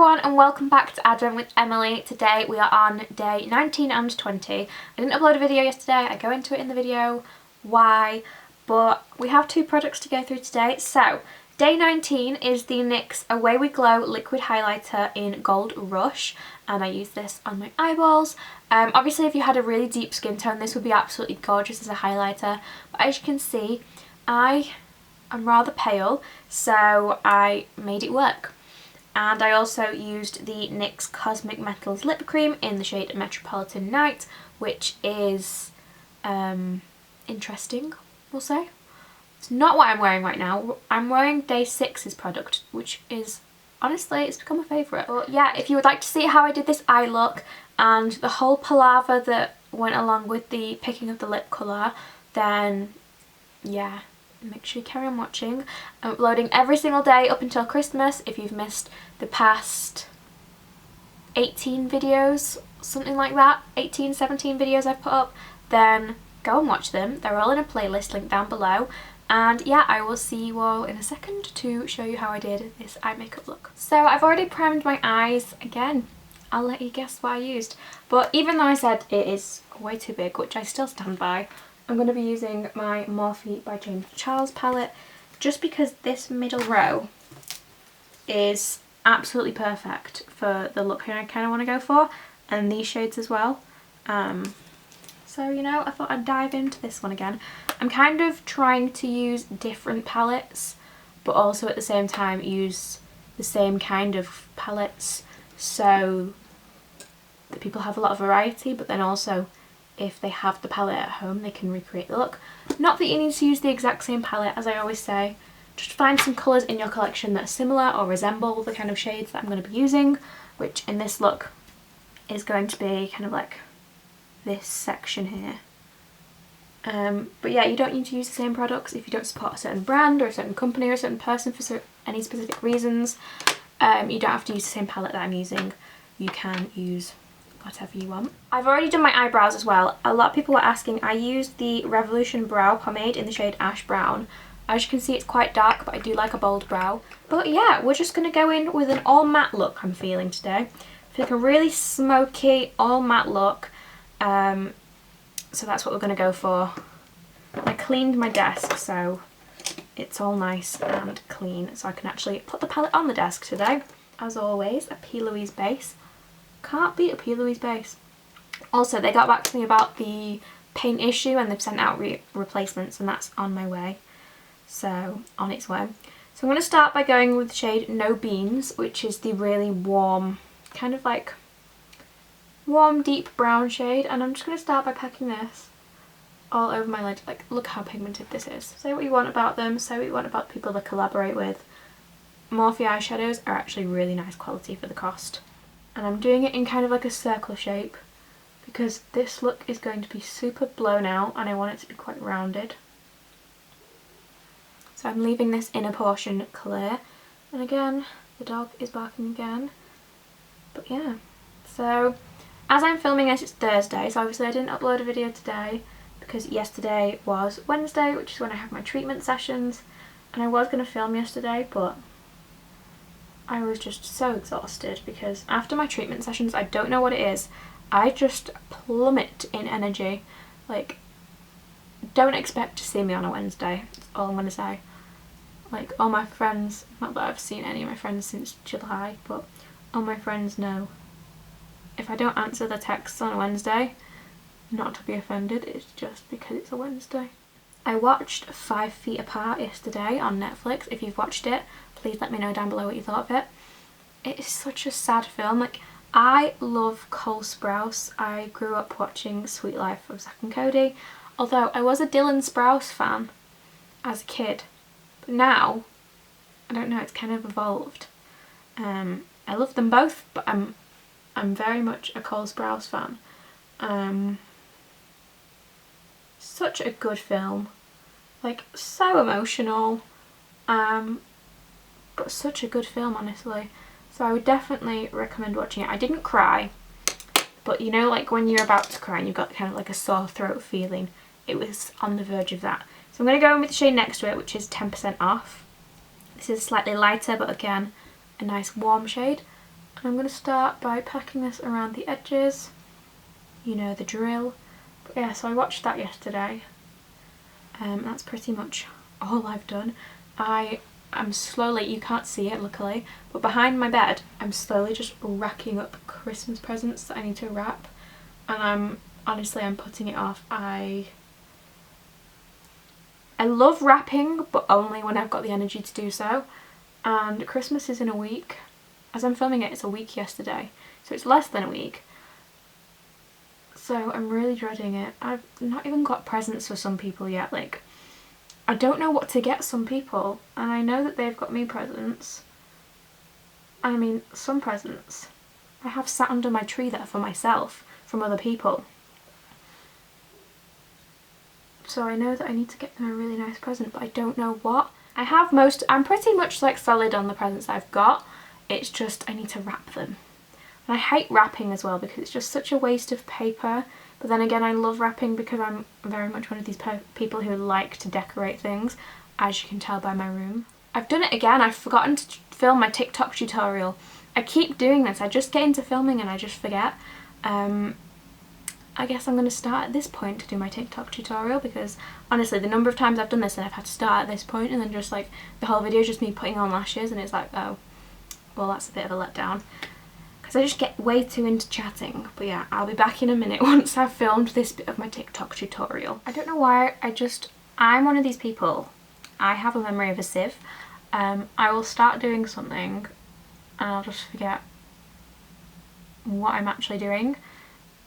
everyone and welcome back to Advent with Emilee. Today we are on day 19 and 20. I didn't upload a video yesterday, I go into it in the video why, but we have two products to go through today. So day 19 is the NYX Away We Glow liquid highlighter in Gold Rush, and I use this on my eyeballs. Obviously if you had a really deep skin tone this would be absolutely gorgeous as a highlighter, but as you can see I'm rather pale, so I made it work. And I also used the NYX Cosmic Metals Lip Cream in the shade Metropolitan Night, which is interesting, we'll say. It's not what I'm wearing right now. I'm wearing day 6's product, which is, honestly, it's become a favourite. But yeah, if you would like to see how I did this eye look and the whole palaver that went along with the picking of the lip colour, then yeah, make sure you carry on watching. I'm uploading every single day up until Christmas. If you've missed the past 18 videos, something like that, 18, 17 videos I've put up, then go and watch them. They're all in a playlist link down below. And yeah, I will see you all in a second to show you how I did this eye makeup look. So I've already primed my eyes. Again, I'll let you guess what I used. But even though I said it is way too big, which I still stand by, I'm going to be using my Morphe by James Charles palette just because this middle row is absolutely perfect for the look I kind of want to go for, and these shades as well. So, you know, I thought I'd dive into this one again. I'm kind of trying to use different palettes, but also at the same time use the same kind of palettes so that people have a lot of variety, but then also if they have the palette at home they can recreate the look. Not that you need to use the exact same palette, as I always say, just find some colours in your collection that are similar or resemble the kind of shades that I'm going to be using, which in this look is going to be kind of like this section here. But yeah, you don't need to use the same products if you don't support a certain brand or a certain company or a certain person for any specific reasons. You don't have to use the same palette that I'm using. You can use whatever you want. I've already done my eyebrows as well. A lot of people were asking. I used the Revolution Brow Pomade in the shade Ash Brown. As you can see it's quite dark, but I do like a bold brow. But yeah, we're just going to go in with an all matte look I'm feeling today. I feel like a really smoky all matte look. So that's what we're going to go for. I cleaned my desk so it's all nice and clean, so I can actually put the palette on the desk today. As always, a PLouise base. Can't beat a PLouise base. Also, they got back to me about the paint issue and they've sent out replacements, and that's on my way. So, on its way. So I'm going to start by going with the shade No Beans, which is the really warm, kind of like warm deep brown shade, and I'm just going to start by packing this all over my lid. Like, look how pigmented this is. Say what you want about them, say what you want about the people they collaborate with. Morphe eyeshadows are actually really nice quality for the cost. And I'm doing it in kind of like a circle shape because this look is going to be super blown out and I want it to be quite rounded. So I'm leaving this inner portion clear. And again, the dog is barking again. But yeah, so as I'm filming this, it's Thursday, so obviously I didn't upload a video today because yesterday was Wednesday, which is when I have my treatment sessions, and I was going to film yesterday, but I was just so exhausted because after my treatment sessions, I don't know what it is, I just plummet in energy. Like, don't expect to see me on a Wednesday, that's all I'm going to say. Like, all my friends, not that I've seen any of my friends since July, but all my friends know if I don't answer the texts on a Wednesday, not to be offended, it's just because it's a Wednesday. I watched 5 Feet Apart yesterday on Netflix. If you've watched it, please let me know down below what you thought of it. It is such a sad film. Like, I love Cole Sprouse. I grew up watching Sweet Life of Zack and Cody, although I was a Dylan Sprouse fan as a kid. But now, I don't know, it's kind of evolved. I love them both, but I'm very much a Cole Sprouse fan. Such a good film. Like, so emotional. But such a good film, honestly. So I would definitely recommend watching it. I didn't cry, but you know, like when you're about to cry and you've got kind of like a sore throat feeling, it was on the verge of that. So I'm going to go in with the shade next to it, which is 10% off. This is slightly lighter, but again, a nice warm shade. And I'm going to start by packing this around the edges. You know the drill. But yeah, so I watched that yesterday. That's pretty much all I've done. I'm slowly, you can't see it luckily, but behind my bed I'm slowly just racking up Christmas presents that I need to wrap, and I'm putting it off. I love wrapping, but only when I've got the energy to do so, and Christmas is in a week. As I'm filming it, it's a week yesterday, so it's less than a week. So I'm really dreading it. I've not even got presents for some people yet. Like, I don't know what to get some people, and I know that they've got me presents. I mean, some presents I have sat under my tree that are for myself from other people. So I know that I need to get them a really nice present, but I don't know what. I'm pretty much like solid on the presents I've got. It's just I need to wrap them. And I hate wrapping as well because it's just such a waste of paper. But then again, I love wrapping because I'm very much one of these people who like to decorate things, as you can tell by my room. I've done it again. I've forgotten to film my TikTok tutorial. I keep doing this. I just get into filming and I just forget. I guess I'm going to start at this point to do my TikTok tutorial, because honestly the number of times I've done this and I've had to start at this point and then just like the whole video is just me putting on lashes, and it's like, oh, well, that's a bit of a letdown. I just get way too into chatting. But yeah, I'll be back in a minute once I've filmed this bit of my TikTok tutorial. I don't know why, I'm one of these people. I have a memory of a sieve. I will start doing something and I'll just forget what I'm actually doing,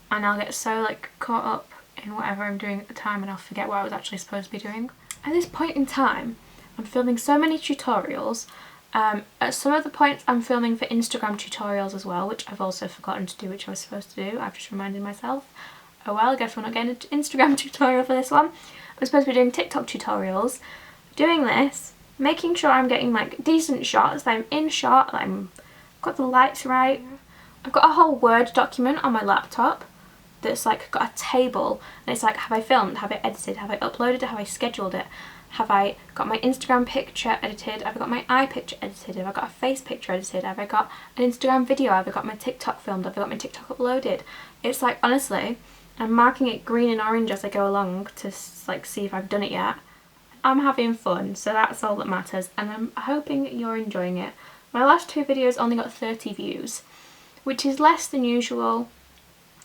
and I'll get so like caught up in whatever I'm doing at the time and I'll forget what I was actually supposed to be doing. At this point in time, I'm filming so many tutorials. At some of the points I'm filming for Instagram tutorials as well, which I've also forgotten to do, which I was supposed to do. I've just reminded myself. Oh well, I guess we're not getting an Instagram tutorial for this one. I'm supposed to be doing TikTok tutorials. Doing this, making sure I'm getting like decent shots, that I'm in shot, that I've got the lights right. I've got a whole Word document on my laptop that's like got a table, and it's like, have I filmed, have I edited, have I uploaded it, have I scheduled it? Have I got my Instagram picture edited? Have I got my eye picture edited? Have I got a face picture edited? Have I got an Instagram video? Have I got my TikTok filmed? Have I got my TikTok uploaded? It's like, honestly, I'm marking it green and orange as I go along to like see if I've done it yet. I'm having fun, so that's all that matters, and I'm hoping you're enjoying it. My last two videos only got 30 views, which is less than usual.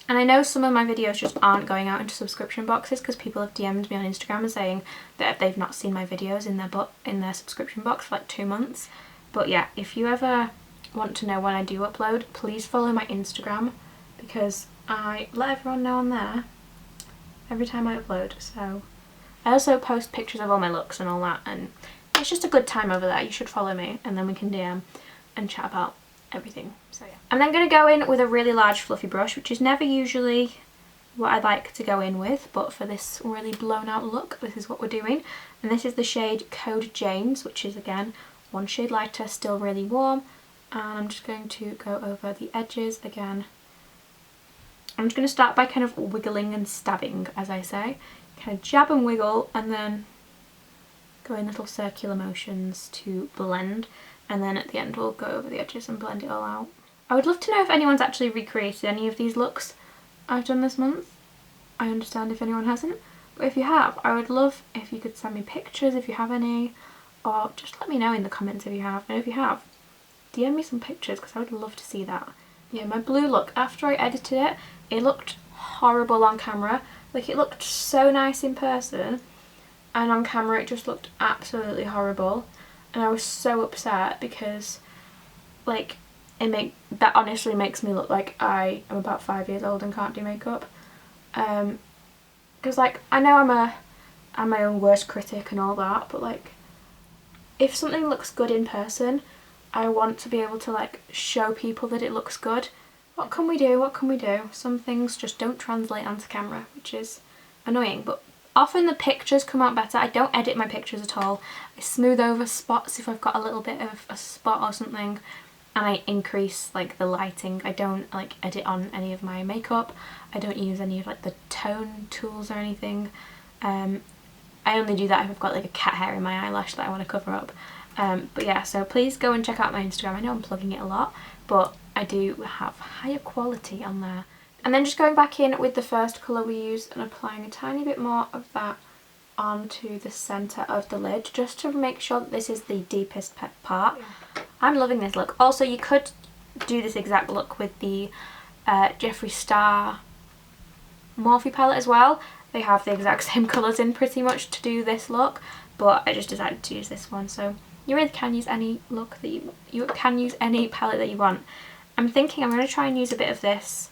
And I know some of my videos just aren't going out into subscription boxes because people have DM'd me on Instagram saying that they've not seen my videos in their subscription box for like 2 months. But yeah, if you ever want to know when I do upload, please follow my Instagram, because I let everyone know on there every time I upload. So I also post pictures of all my looks and all that, and it's just a good time over there. You should follow me and then we can DM and chat about everything. So yeah, I'm then going to go in with a really large fluffy brush, which is never usually what I like to go in with, but for this really blown out look, this is what we're doing. And this is the shade Code James, which is again one shade lighter, still really warm. And I'm just going to go over the edges again. I'm just going to start by kind of wiggling and stabbing, as I say. Kind of jab and wiggle, and then go in little circular motions to blend. And then at the end we'll go over the edges and blend it all out. I would love to know if anyone's actually recreated any of these looks I've done this month. I understand if anyone hasn't, but if you have, I would love if you could send me pictures if you have any, or just let me know in the comments if you have. And if you have, DM me some pictures because I would love to see that. Yeah, my blue look, after I edited it, it looked horrible on camera. Like, it looked so nice in person, and on camera it just looked absolutely horrible. And I was so upset because, like, that honestly makes me look like I am about 5 years old and can't do makeup. Because, like, I know I'm my own worst critic and all that, but, like, if something looks good in person, I want to be able to, like, show people that it looks good. What can we do? What can we do? Some things just don't translate onto camera, which is annoying, but often the pictures come out better. I don't edit my pictures at all. I smooth over spots if I've got a little bit of a spot or something, and I increase like the lighting. I don't like edit on any of my makeup. I don't use any of like the tone tools or anything. I only do that if I've got like a cat hair in my eyelash that I want to cover up. But yeah, so please go and check out my Instagram. I know I'm plugging it a lot, but I do have higher quality on there. And then just going back in with the first colour we used and applying a tiny bit more of that onto the centre of the lid, just to make sure that this is the deepest part. Yeah. I'm loving this look. Also, you could do this exact look with the Jeffree Star Morphe palette as well. They have the exact same colours in pretty much to do this look, but I just decided to use this one. So you really can use any look that you can use any palette that you want. I'm thinking I'm going to try and use a bit of this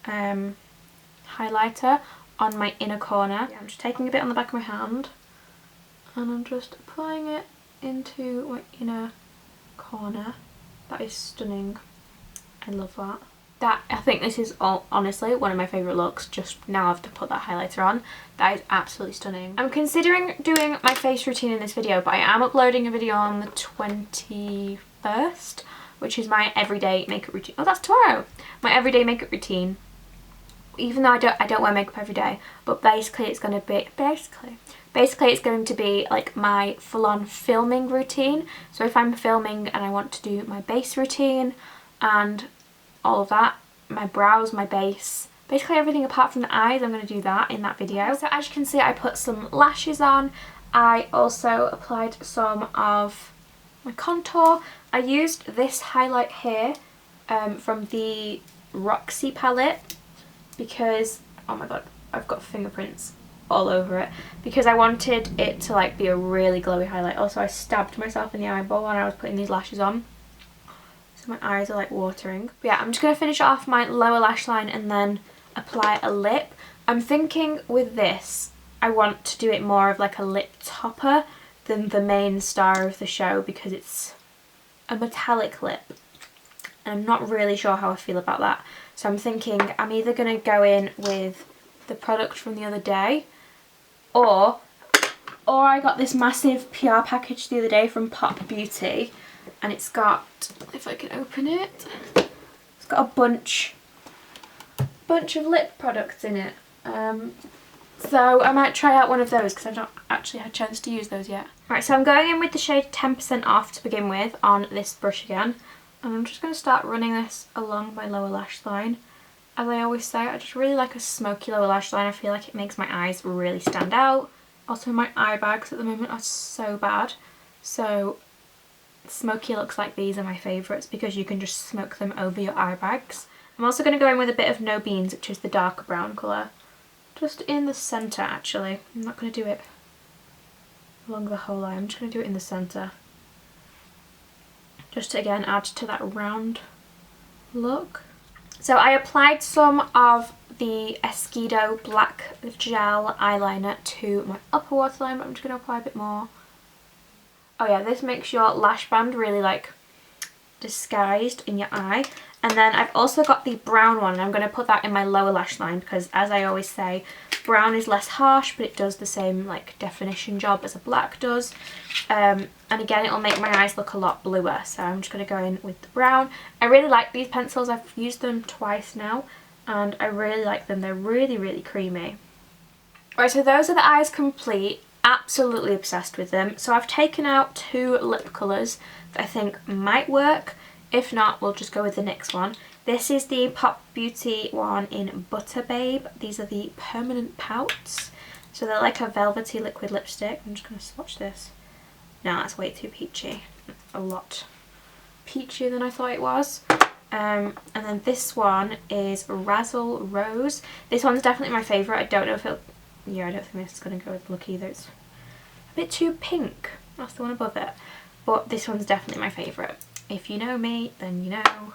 highlighter on my inner corner. Yeah, I'm just taking a bit on the back of my hand and I'm just applying it into my inner corner. That is stunning. I love that. I think this is honestly one of my favourite looks, just now I've put that highlighter on. That is absolutely stunning. I'm considering doing my face routine in this video, but I am uploading a video on the 21st, which is my everyday makeup routine. Oh, that's tomorrow! My everyday makeup routine. Even though I don't wear makeup every day, but basically it's going to be like my full-on filming routine. So if I'm filming and I want to do my base routine and all of that, my brows, my base, basically everything apart from the eyes, I'm going to do that in that video. So as you can see, I put some lashes on. I also applied some of my contour. I used this highlight here from the Roxi palette because, oh my god, I've got fingerprints all over it, because I wanted it to like be a really glowy highlight. Also, I stabbed myself in the eyeball when I was putting these lashes on, so my eyes are like watering. But yeah, I'm just going to finish off my lower lash line and then apply a lip. I'm thinking with this I want to do it more of like a lip topper than the main star of the show, because it's a metallic lip and I'm not really sure how I feel about that. So I'm thinking I'm either going to go in with the product from the other day, or I got this massive PR package the other day from Pop Beauty, and it's got, if I can open it, it's got a bunch of lip products in it. So I might try out one of those because I've not actually had a chance to use those yet. Right, so I'm going in with the shade 10% Off to begin with on this brush again. And I'm just going to start running this along my lower lash line. As I always say, I just really like a smoky lower lash line. I feel like it makes my eyes really stand out. Also, my eye bags at the moment are so bad. So smoky looks like these are my favourites because you can just smoke them over your eye bags. I'm also going to go in with a bit of No Beans, which is the darker brown colour. Just in the centre actually. I'm not going to do it along the whole eye. I'm just going to do it in the centre. Just to again add to that round look. So I applied some of the Esquido Black Gel Eyeliner to my upper waterline, but I'm just going to apply a bit more. Oh yeah, this makes your lash band really like disguised in your eye. And then I've also got the brown one, and I'm going to put that in my lower lash line because, as I always say, brown is less harsh, but it does the same like definition job as a black does. And again, it'll make my eyes look a lot bluer, so I'm just going to go in with the brown. I really like these pencils. I've used them twice now and I really like them. They're really, really creamy. Right, so those are the eyes complete. Absolutely obsessed with them. So I've taken out 2 lip colours that I think might work. If not, we'll just go with the NYX one. This is the Pop Beauty one in Butter Babe. These are the permanent pouts. So they're like a velvety liquid lipstick. I'm just going to swatch this. No, that's way too peachy. A lot peachier than I thought it was. And then this one is Razzle Rose. This one's definitely my favourite. I don't know if it'll... Yeah, I don't think this is going to go with the look either. It's a bit too pink. That's the one above it. But this one's definitely my favourite. If you know me, then you know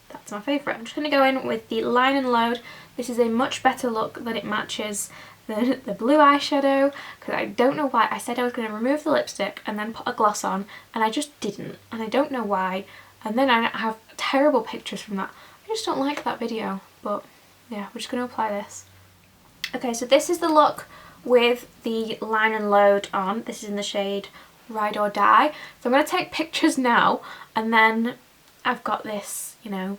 that's my favourite. I'm just going to go in with the Line and Load. This is a much better look that it matches than the blue eyeshadow, because I don't know why. I said I was going to remove the lipstick and then put a gloss on, and I just didn't, and I don't know why. And then I have terrible pictures from that. I just don't like that video, but yeah, we're just going to apply this. Okay, so this is the look with the Line and Load on. This is in the shade Ride or Die. So I'm going to take pictures now, and then I've got this, you know,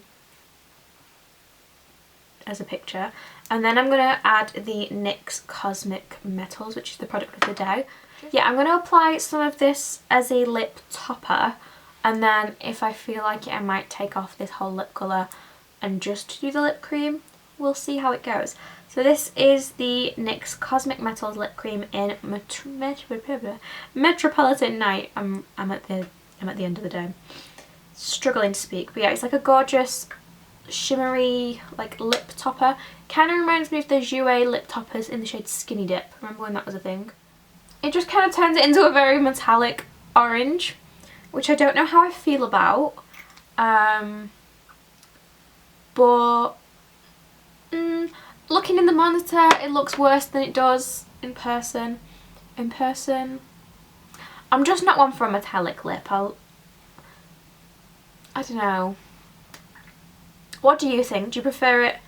as a picture. And then I'm going to add the NYX Cosmic Metals, which is the product of the day. Yeah, I'm going to apply some of this as a lip topper, and then if I feel like it I might take off this whole lip colour and just do the lip cream. We'll see how it goes. So this is the NYX Cosmic Metals Lip Cream in Metropolitan Night. I'm at the end of the day. Struggling to speak, but yeah, it's like a gorgeous shimmery like lip topper. Kind of reminds me of the Jouer lip toppers in the shade Skinny Dip. Remember when that was a thing? It just kind of turns it into a very metallic orange, which I don't know how I feel about. But looking in the monitor, it looks worse than it does in person. In person, I'm just not one for a metallic lip. I don't know. What do you think? Do you prefer it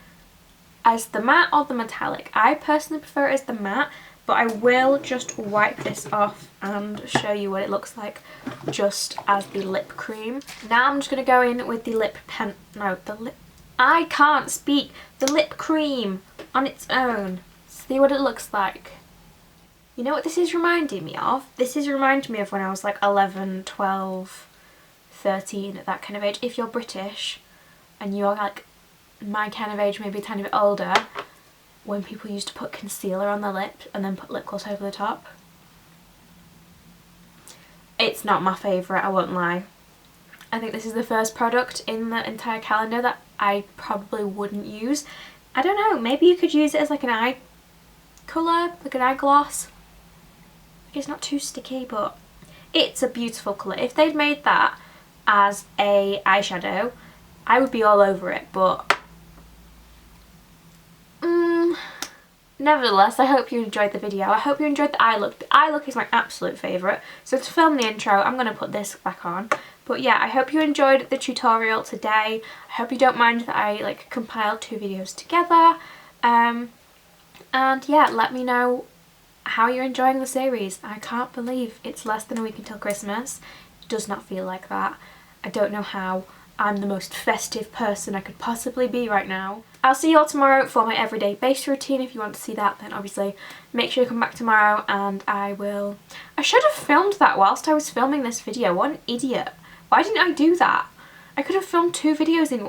as the matte or the metallic? I personally prefer it as the matte, but I will just wipe this off and show you what it looks like just as the lip cream. Now I'm just going to go in with the lip pen. No, the lip. I can't speak. The lip cream on its own. See what it looks like. You know what this is reminding me of? This is reminding me of when I was like 11, 12, 13, at that kind of age. If you're British and you're like my kind of age, maybe a tiny bit older, when people used to put concealer on their lip and then put lip gloss over the top. It's not my favourite, I won't lie. I think this is the first product in the entire calendar that I probably wouldn't use. I don't know, maybe you could use it as like an eye colour, like an eye gloss. It's not too sticky, but it's a beautiful colour. If they'd made that as a eyeshadow, I would be all over it, but nevertheless, I hope you enjoyed the video. I hope you enjoyed the eye look. The eye look is my absolute favourite. So to film the intro, I'm going to put this back on. But yeah, I hope you enjoyed the tutorial today. I hope you don't mind that I like compiled 2 videos together. And yeah, let me know how you're enjoying the series. I can't believe it's less than a week until Christmas. It does not feel like that. I don't know how. I'm the most festive person I could possibly be right now. I'll see you all tomorrow for my everyday base routine. If you want to see that, then obviously make sure you come back tomorrow and I should have filmed that whilst I was filming this video. What an idiot. Why didn't I do that? I could have filmed 2 videos in